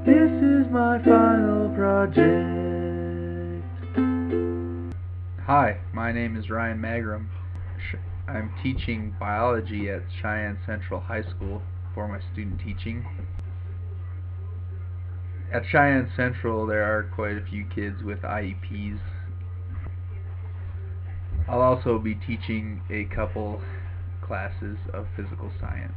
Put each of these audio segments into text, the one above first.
This is my final project. Hi, my name is Ryan Magrum. I'm teaching biology at Cheyenne Central High School for my student teaching. At Cheyenne Central there are quite a few kids with IEPs. I'll also be teaching a couple classes of physical science.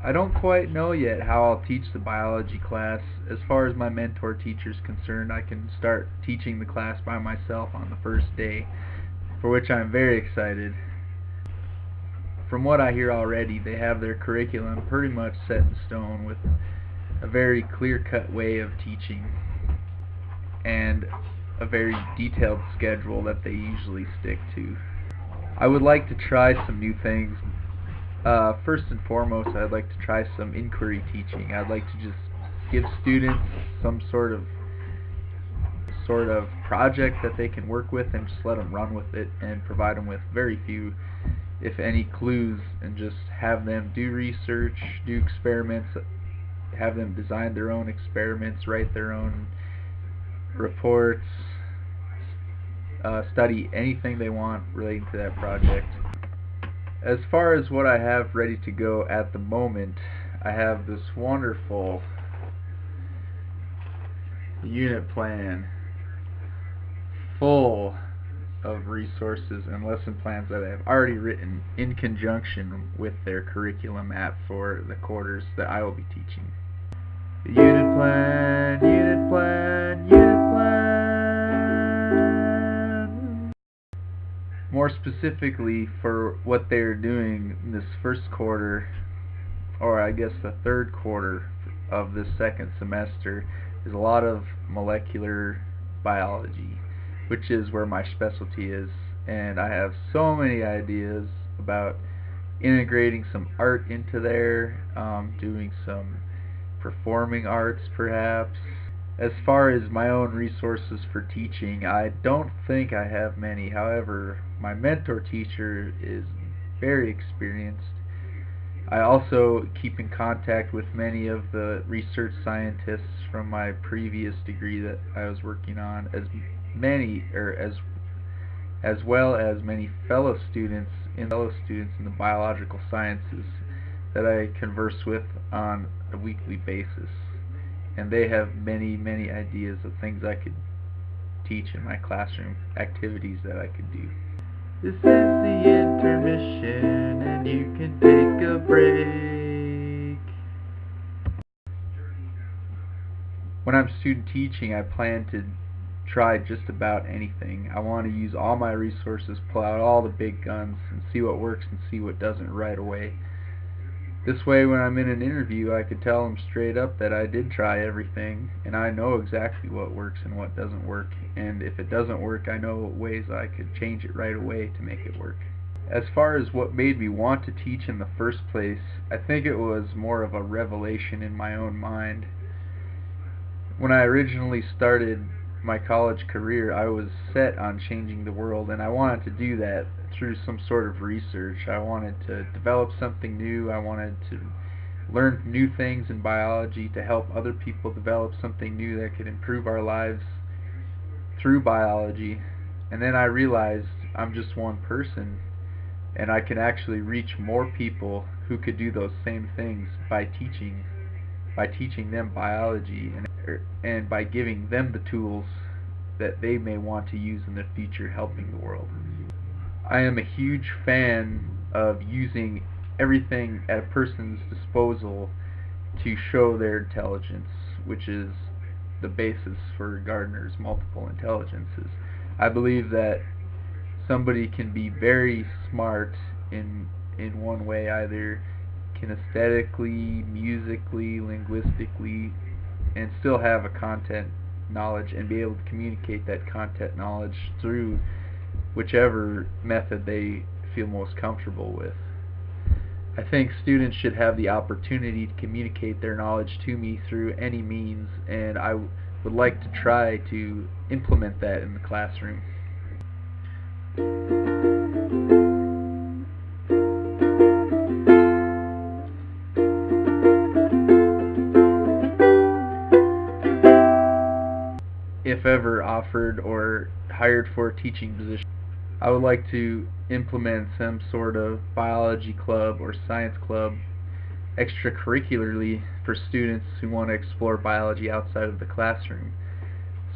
I don't quite know yet how I'll teach the biology class. As far as my mentor teacher is concerned, I can start teaching the class by myself on the first day, for which I'm very excited. From what I hear already, they have their curriculum pretty much set in stone with a very clear-cut way of teaching and a very detailed schedule that they usually stick to. I would like to try some new things. First and foremost, I'd like to try some inquiry teaching. I'd like to just give students some sort of project that they can work with and just let them run with it and provide them with very few, if any, clues, and just have them do research, do experiments, have them design their own experiments, write their own reports, study anything they want relating to that project. As far as what I have ready to go at the moment, I have this wonderful unit plan full of resources and lesson plans that I have already written in conjunction with their curriculum map for the quarters that I will be teaching. The unit plan, unit plan, unit plan. More specifically, for what they're doing in this first quarter, or I guess the third quarter of this second semester, is a lot of molecular biology, which is where my specialty is, and I have so many ideas about integrating some art into there, doing some performing arts perhaps. As far as my own resources for teaching, I don't think I have many. However, my mentor teacher is very experienced. I also keep in contact with many of the research scientists from my previous degree that I was working on, as well as many fellow students in the biological sciences that I converse with on a weekly basis. And they have many ideas of things I could teach in my classroom, activities that I could do. This is the intermission, and you can take a break. When I'm student teaching, I plan to try just about anything. I want to use all my resources, pull out all the big guns, and see what works and see what doesn't right away. This way, when I'm in an interview, I could tell them straight up that I did try everything, and I know exactly what works and what doesn't work, and if it doesn't work, I know ways I could change it right away to make it work. As far as what made me want to teach in the first place, I think it was more of a revelation in my own mind. When I originally started my college career, I was set on changing the world, and I wanted to do that through some sort of research. I wanted to develop something new. I wanted to learn new things in biology to help other people develop something new that could improve our lives through biology. And then I realized I'm just one person, and I can actually reach more people who could do those same things by teaching them biology, and by giving them the tools that they may want to use in the future helping the world. I am a huge fan of using everything at a person's disposal to show their intelligence, which is the basis for Gardner's multiple intelligences. I believe that somebody can be very smart in one way, either kinesthetically, musically, linguistically, and still have a content knowledge and be able to communicate that content knowledge through whichever method they feel most comfortable with. I think students should have the opportunity to communicate their knowledge to me through any means, and I would like to try to implement that in the classroom. offered or hired for a teaching position, I would like to implement some sort of biology club or science club extracurricularly for students who want to explore biology outside of the classroom.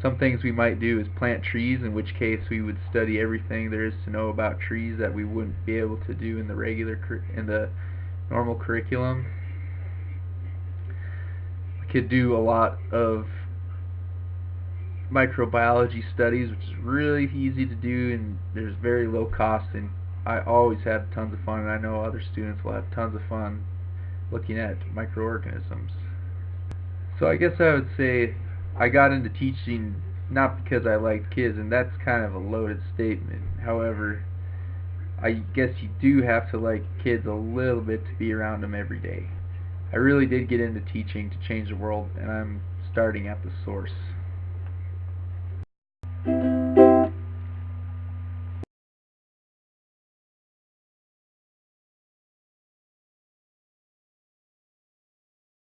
Some things we might do is plant trees, in which case we would study everything there is to know about trees that we wouldn't be able to do in the normal curriculum. We could do a lot of microbiology studies, which is really easy to do and there's very low cost, and I always have tons of fun, and I know other students will have tons of fun looking at microorganisms. So I guess I would say I got into teaching not because I liked kids, and that's kind of a loaded statement. However, I guess you do have to like kids a little bit to be around them every day. I really did get into teaching to change the world, and I'm starting at the source.